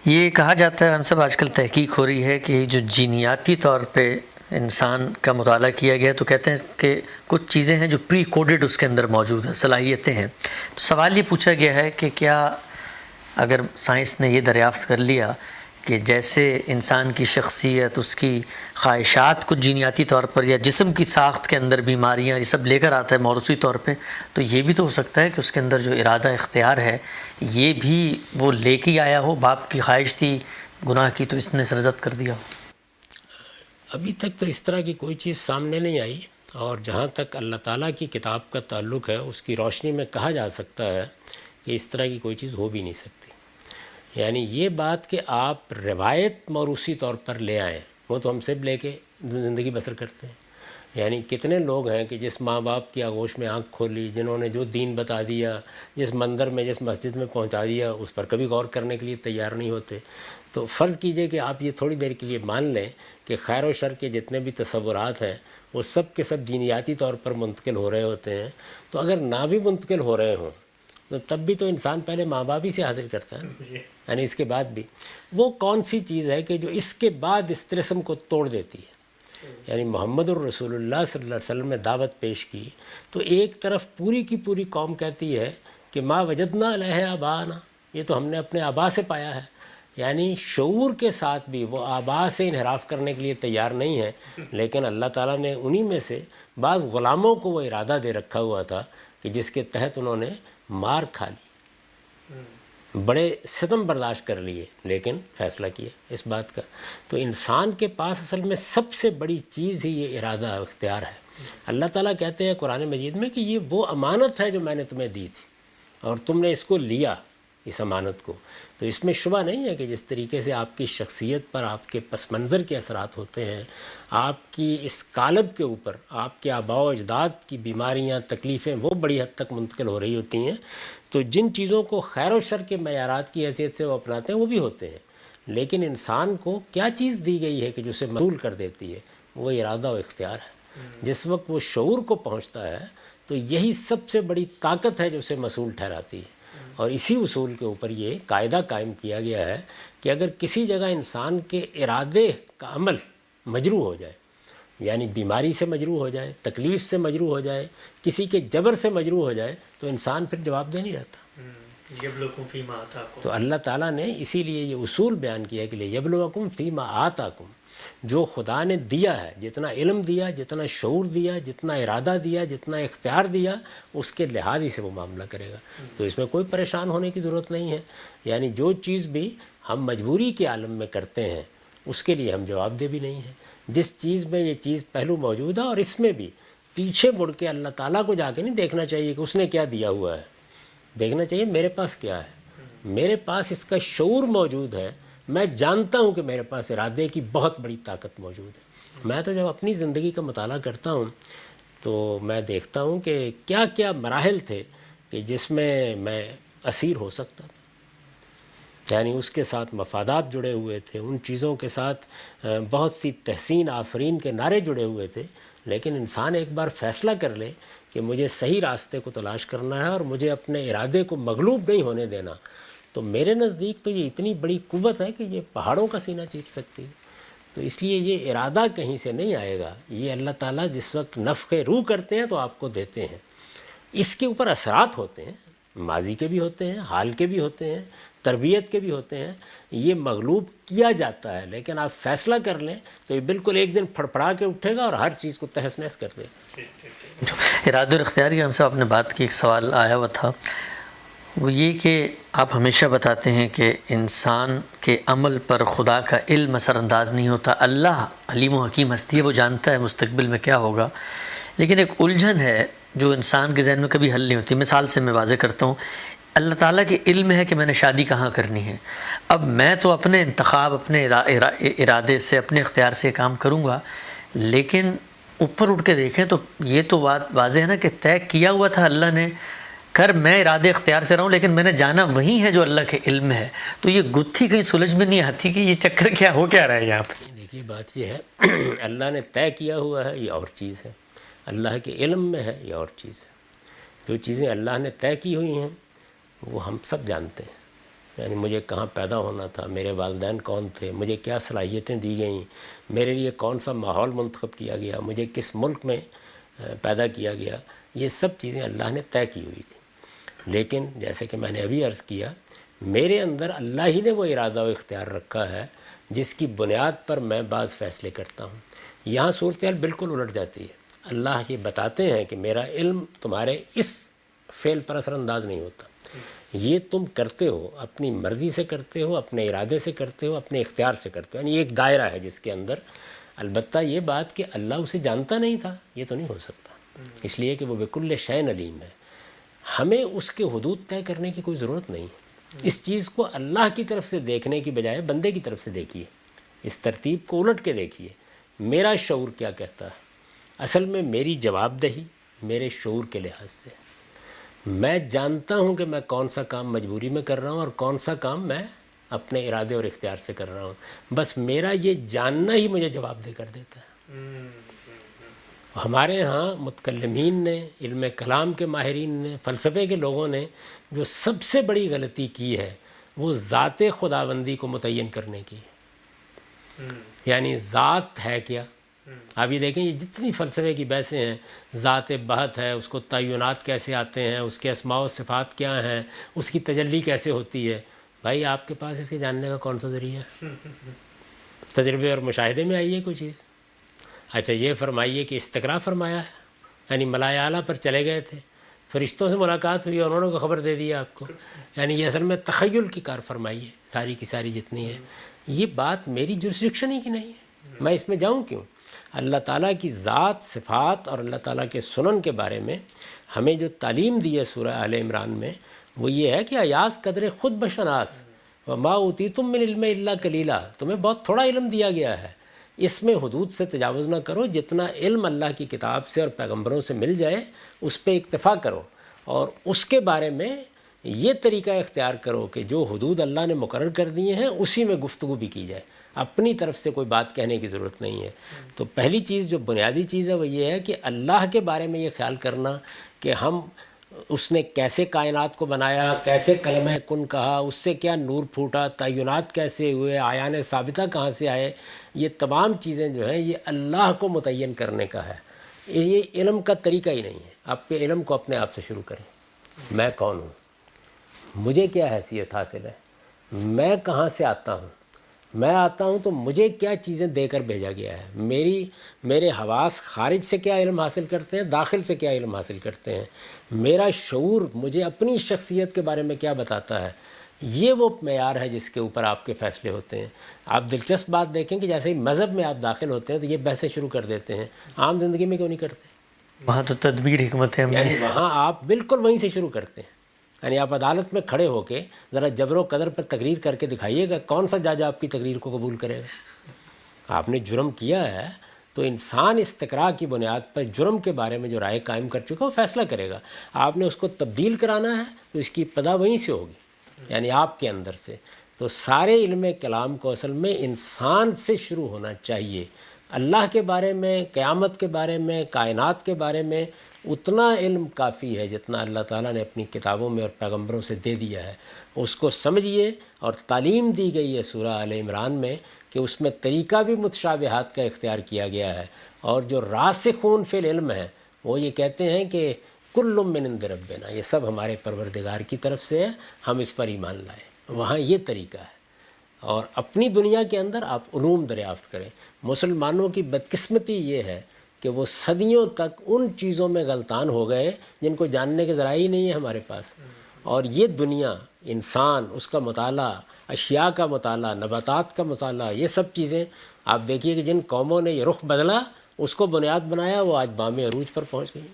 یہ کہا جاتا ہے، ہم سب آج کل تحقیق ہو رہی ہے کہ جو جینیاتی طور پہ انسان کا مطالعہ کیا گیا تو کہتے ہیں کہ کچھ چیزیں ہیں جو پری کوڈڈ اس کے اندر موجود ہیں، صلاحیتیں ہیں۔ تو سوال یہ پوچھا گیا ہے کہ کیا اگر سائنس نے یہ دریافت کر لیا کہ جیسے انسان کی شخصیت، اس کی خواہشات کچھ جینیاتی طور پر یا جسم کی ساخت کے اندر بیماریاں یہ سب لے کر آتا ہے موروثی طور پہ، تو یہ بھی تو ہو سکتا ہے کہ اس کے اندر جو ارادہ اختیار ہے یہ بھی وہ لے کے آیا ہو، باپ کی خواہش تھی گناہ کی تو اس نے سرزد کر دیا ہو۔ ابھی تک تو اس طرح کی کوئی چیز سامنے نہیں آئی، اور جہاں تک اللہ تعالیٰ کی کتاب کا تعلق ہے اس کی روشنی میں کہا جا سکتا ہے کہ اس طرح کی کوئی چیز ہو بھی نہیں سکتی۔ یعنی یہ بات کہ آپ روایت موروثی طور پر لے آئیں، وہ تو ہم سب لے کے زندگی بسر کرتے ہیں۔ یعنی کتنے لوگ ہیں کہ جس ماں باپ کی آغوش میں آنکھ کھولی، جنہوں نے جو دین بتا دیا، جس مندر میں جس مسجد میں پہنچا دیا، اس پر کبھی غور کرنے کے لیے تیار نہیں ہوتے۔ تو فرض کیجئے کہ آپ یہ تھوڑی دیر کے لیے مان لیں کہ خیر و شر کے جتنے بھی تصورات ہیں وہ سب کے سب جینیاتی طور پر منتقل ہو رہے ہوتے ہیں، تو اگر نہ بھی منتقل ہو رہے ہوں تو تب بھی تو انسان پہلے ماں باپ ہی سے حاصل کرتا ہے نا۔ یعنی اس کے بعد بھی وہ کون سی چیز ہے کہ جو اس کے بعد اس طرسم کو توڑ دیتی ہے؟ یعنی محمد الرسول اللہ صلی اللہ علیہ وسلم نے دعوت پیش کی تو ایک طرف پوری کی پوری قوم کہتی ہے کہ ما وجدنا علیہ آباءنا، یہ تو ہم نے اپنے آبا سے پایا ہے۔ یعنی شعور کے ساتھ بھی وہ آبا سے انحراف کرنے کے لیے تیار نہیں ہے، لیکن اللہ تعالیٰ نے انہی میں سے بعض غلاموں کو وہ ارادہ دے رکھا ہوا تھا کہ جس کے تحت انہوں نے مار کھا لی، بڑے ستم برداشت کر لیے، لیکن فیصلہ کیا اس بات کا۔ تو انسان کے پاس اصل میں سب سے بڑی چیز ہی یہ ارادہ اختیار ہے۔ اللہ تعالیٰ کہتے ہیں قرآن مجید میں کہ یہ وہ امانت ہے جو میں نے تمہیں دی تھی اور تم نے اس کو لیا، اس امانت کو۔ تو اس میں شبہ نہیں ہے کہ جس طریقے سے آپ کی شخصیت پر آپ کے پس منظر کے اثرات ہوتے ہیں، آپ کی اس قالب کے اوپر آپ کے آباء و اجداد کی بیماریاں، تکلیفیں وہ بڑی حد تک منتقل ہو رہی ہوتی ہیں۔ تو جن چیزوں کو خیر و شر کے معیارات کی حیثیت سے وہ اپناتے ہیں وہ بھی ہوتے ہیں، لیکن انسان کو کیا چیز دی گئی ہے کہ جو اسے مسئول کر دیتی ہے؟ وہ ارادہ و اختیار ہے۔ جس وقت وہ شعور کو پہنچتا ہے تو یہی سب سے بڑی طاقت ہے جو اسے مسئول ٹھہراتی ہے۔ اور اسی اصول کے اوپر یہ قاعدہ قائم کیا گیا ہے کہ اگر کسی جگہ انسان کے ارادے کا عمل مجروح ہو جائے، یعنی بیماری سے مجروح ہو جائے، تکلیف سے مجروح ہو جائے، کسی کے جبر سے مجروح ہو جائے، تو انسان پھر جواب دہ نہیں رہتا۔ یبلوکم فیما آتاکم، تو اللہ تعالیٰ نے اسی لیے یہ اصول بیان کیا کہ یبلوکم فیما آتاکم، جو خدا نے دیا ہے، جتنا علم دیا، جتنا شعور دیا، جتنا ارادہ دیا، جتنا اختیار دیا، اس کے لحاظ ہی سے وہ معاملہ کرے گا۔ تو اس میں کوئی پریشان ہونے کی ضرورت نہیں ہے۔ یعنی جو چیز بھی ہم مجبوری کے عالم میں کرتے ہیں اس کے لیے ہم جواب دہ بھی نہیں ہیں۔ جس چیز میں یہ چیز پہلو موجود ہے، اور اس میں بھی پیچھے مڑ کے اللہ تعالیٰ کو جا کے نہیں دیکھنا چاہیے کہ اس نے کیا دیا ہوا ہے، دیکھنا چاہیے میرے پاس کیا ہے۔ میرے پاس اس کا شعور موجود ہے، میں جانتا ہوں کہ میرے پاس ارادے کی بہت بڑی طاقت موجود ہے۔ میں تو جب اپنی زندگی کا مطالعہ کرتا ہوں تو میں دیکھتا ہوں کہ کیا کیا مراحل تھے کہ جس میں اسیر ہو سکتا تھا۔ یعنی اس کے ساتھ مفادات جڑے ہوئے تھے، ان چیزوں کے ساتھ بہت سی تحسین آفرین کے نعرے جڑے ہوئے تھے، لیکن انسان ایک بار فیصلہ کر لے کہ مجھے صحیح راستے کو تلاش کرنا ہے اور مجھے اپنے ارادے کو مغلوب نہیں ہونے دینا، تو میرے نزدیک تو یہ اتنی بڑی قوت ہے کہ یہ پہاڑوں کا سینہ چیر سکتی ہے۔ تو اس لیے یہ ارادہ کہیں سے نہیں آئے گا، یہ اللہ تعالیٰ جس وقت نفخ روح کرتے ہیں تو آپ کو دیتے ہیں۔ اس کے اوپر اثرات ہوتے ہیں، ماضی کے بھی ہوتے ہیں، حال کے بھی ہوتے ہیں، تربیت کے بھی ہوتے ہیں، یہ مغلوب کیا جاتا ہے، لیکن آپ فیصلہ کر لیں تو یہ بالکل ایک دن پھڑپڑا کے اٹھے گا اور ہر چیز کو تہس نہس کر دے گا۔ ارادہ اور اختیار کی ہم سے آپ نے بات کی، ایک سوال آیا ہوا تھا، وہ یہ کہ آپ ہمیشہ بتاتے ہیں کہ انسان کے عمل پر خدا کا علم اثر انداز نہیں ہوتا، اللہ علیم و حکیم ہستی ہے، وہ جانتا ہے مستقبل میں کیا ہوگا۔ لیکن ایک الجھن ہے جو انسان کے ذہن میں کبھی حل نہیں ہوتی۔ مثال سے میں واضح کرتا ہوں، اللہ تعالیٰ کے علم ہے کہ میں نے شادی کہاں کرنی ہے، اب میں تو اپنے انتخاب، اپنے ارادے سے، اپنے اختیار سے کام کروں گا، لیکن اوپر اٹھ کے دیکھیں تو یہ تو واضح ہے نا کہ طے کیا ہوا تھا اللہ نے، کر میں ارادے اختیار سے رہا ہوں، لیکن میں نے جانا وہی ہے جو اللہ کے علم ہے۔ تو یہ گتھی کہیں سلجھ میں نہیں آتی کہ یہ چکر کیا ہو کیا رہا ہے یہاں پہ؟ دیکھیے بات یہ ہے، اللہ نے طے کیا ہوا ہے یہ اور چیز ہے، اللہ کے علم میں ہے یہ اور چیز ہے۔ جو چیزیں اللہ نے طے کی ہوئی ہیں وہ ہم سب جانتے ہیں، یعنی مجھے کہاں پیدا ہونا تھا، میرے والدین کون تھے، مجھے کیا صلاحیتیں دی گئیں، میرے لیے کون سا ماحول منتخب کیا گیا، مجھے کس ملک میں پیدا کیا گیا، یہ سب چیزیں اللہ نے طے کی ہوئی تھیں۔ لیکن جیسے کہ میں نے ابھی عرض کیا، میرے اندر اللہ ہی نے وہ ارادہ و اختیار رکھا ہے جس کی بنیاد پر میں بعض فیصلے کرتا ہوں۔ یہاں صورتحال بالکل الٹ جاتی ہے۔ اللہ یہ بتاتے ہیں کہ میرا علم تمہارے اس فعل پر اثر انداز نہیں ہوتا، یہ تم کرتے ہو، اپنی مرضی سے کرتے ہو، اپنے ارادے سے کرتے ہو، اپنے اختیار سے کرتے ہو، یعنی ایک دائرہ ہے جس کے اندر۔ البتہ یہ بات کہ اللہ اسے جانتا نہیں تھا، یہ تو نہیں ہو سکتا، اس لیے کہ وہ بکل شیء علیم ہے۔ ہمیں اس کے حدود طے کرنے کی کوئی ضرورت نہیں ہے۔ اس چیز کو اللہ کی طرف سے دیکھنے کی بجائے بندے کی طرف سے دیکھیے، اس ترتیب کو الٹ کے دیکھیے، میرا شعور کیا کہتا ہے۔ اصل میں میری جواب دہی میرے شعور کے لحاظ سے، میں جانتا ہوں کہ میں کون سا کام مجبوری میں کر رہا ہوں اور کون سا کام میں اپنے ارادے اور اختیار سے کر رہا ہوں، بس میرا یہ جاننا ہی مجھے جواب دہ کر دیتا ہے۔ ہمارے ہاں متکلمین نے، علم کلام کے ماہرین نے، فلسفے کے لوگوں نے جو سب سے بڑی غلطی کی ہے وہ ذات خداوندی کو متعین کرنے کی ہے۔ یعنی ذات ہے کیا؟ آپ یہ دیکھیں، یہ جتنی فلسفے کی بحثیں ہیں، ذات بہت ہے، اس کو تعینات کیسے آتے ہیں، اس کے اسماء و صفات کیا ہیں، اس کی تجلی کیسے ہوتی ہے، بھائی آپ کے پاس اس کے جاننے کا کون سا ذریعہ ہے؟ تجربے اور مشاہدے میں آئی ہے کوئی چیز؟ اچھا یہ فرمائیے کہ استقراء فرمایا ہے، یعنی ملائے اعلیٰ پر چلے گئے تھے، فرشتوں سے ملاقات ہوئی اور انہوں نے خبر دے دی آپ کو، یعنی یہ اصل میں تخیل کی کار فرمائی ہے ساری کی ساری جتنی ہے۔ یہ بات میری جورسڈکشن ہی کی نہیں ہے، میں اس میں جاؤں کیوں؟ اللہ تعالیٰ کی ذات، صفات اور اللہ تعالیٰ کے سنن کے بارے میں ہمیں جو تعلیم دی ہے سورہ آل عمران میں، وہ یہ ہے کہ ایاز قدر خود بشناس وما اوتیتم من العلم الا قلیلا، تمہیں بہت تھوڑا علم دیا گیا ہے، اس میں حدود سے تجاوز نہ کرو، جتنا علم اللہ کی کتاب سے اور پیغمبروں سے مل جائے اس پہ اکتفا کرو، اور اس کے بارے میں یہ طریقہ اختیار کرو کہ جو حدود اللہ نے مقرر کر دیے ہیں اسی میں گفتگو بھی کی جائے، اپنی طرف سے کوئی بات کہنے کی ضرورت نہیں ہے۔ تو پہلی چیز جو بنیادی چیز ہے وہ یہ ہے کہ اللہ کے بارے میں یہ خیال کرنا کہ ہم اس نے کیسے کائنات کو بنایا، کیسے کلمہ کن کہا، اس سے کیا نور پھوٹا، تعینات کیسے ہوئے، آیان ثابتہ کہاں سے آئے، یہ تمام چیزیں جو ہیں یہ اللہ کو متعین کرنے کا ہے۔ یہ علم کا طریقہ ہی نہیں ہے۔ آپ کے علم کو اپنے آپ سے شروع کریں، میں کون ہوں، مجھے کیا حیثیت حاصل ہے، میں کہاں سے آتا ہوں، میں آتا ہوں تو مجھے کیا چیزیں دے کر بھیجا گیا ہے، میرے حواس خارج سے کیا علم حاصل کرتے ہیں، داخل سے کیا علم حاصل کرتے ہیں، میرا شعور مجھے اپنی شخصیت کے بارے میں کیا بتاتا ہے۔ یہ وہ معیار ہے جس کے اوپر آپ کے فیصلے ہوتے ہیں۔ آپ دلچسپ بات دیکھیں کہ جیسے ہی مذہب میں آپ داخل ہوتے ہیں تو یہ بحثیں شروع کر دیتے ہیں، عام زندگی میں کیوں نہیں کرتے؟ وہاں تو تدبیر حکمت ہے، یعنی وہاں آپ بالکل وہیں سے شروع کرتے ہیں۔ یعنی آپ عدالت میں کھڑے ہو کے ذرا جبر و قدر پر تقریر کر کے دکھائیے گا، کون سا جج آپ کی تقریر کو قبول کرے گا؟ آپ نے جرم کیا ہے تو انسان استقراء کی بنیاد پر جرم کے بارے میں جو رائے قائم کر چکا وہ فیصلہ کرے گا۔ آپ نے اس کو تبدیل کرانا ہے تو اس کی ابتدا وہیں سے ہوگی، یعنی آپ کے اندر سے۔ تو سارے علم کلام کو اصل میں انسان سے شروع ہونا چاہیے۔ اللہ کے بارے میں، قیامت کے بارے میں، کائنات کے بارے میں اتنا علم کافی ہے جتنا اللہ تعالیٰ نے اپنی کتابوں میں اور پیغمبروں سے دے دیا ہے، اس کو سمجھیے۔ اور تعلیم دی گئی ہے سورہ آل عمران میں کہ اس میں طریقہ بھی متشابہات کا اختیار کیا گیا ہے، اور جو راسخون فی العلم ہے وہ یہ کہتے ہیں کہ کل من عند ربنا، یہ سب ہمارے پروردگار کی طرف سے ہے، ہم اس پر ایمان لائیں۔ وہاں یہ طریقہ ہے، اور اپنی دنیا کے اندر آپ علوم دریافت کریں۔ مسلمانوں کی بدقسمتی یہ ہے کہ وہ صدیوں تک ان چیزوں میں غلطان ہو گئے جن کو جاننے کے ذرائع ہی نہیں ہے ہمارے پاس، اور یہ دنیا، انسان، اس کا مطالعہ، اشیاء کا مطالعہ، نباتات کا مطالعہ، یہ سب چیزیں آپ دیکھیے کہ جن قوموں نے یہ رخ بدلا، اس کو بنیاد بنایا، وہ آج بام عروج پر پہنچ گئی۔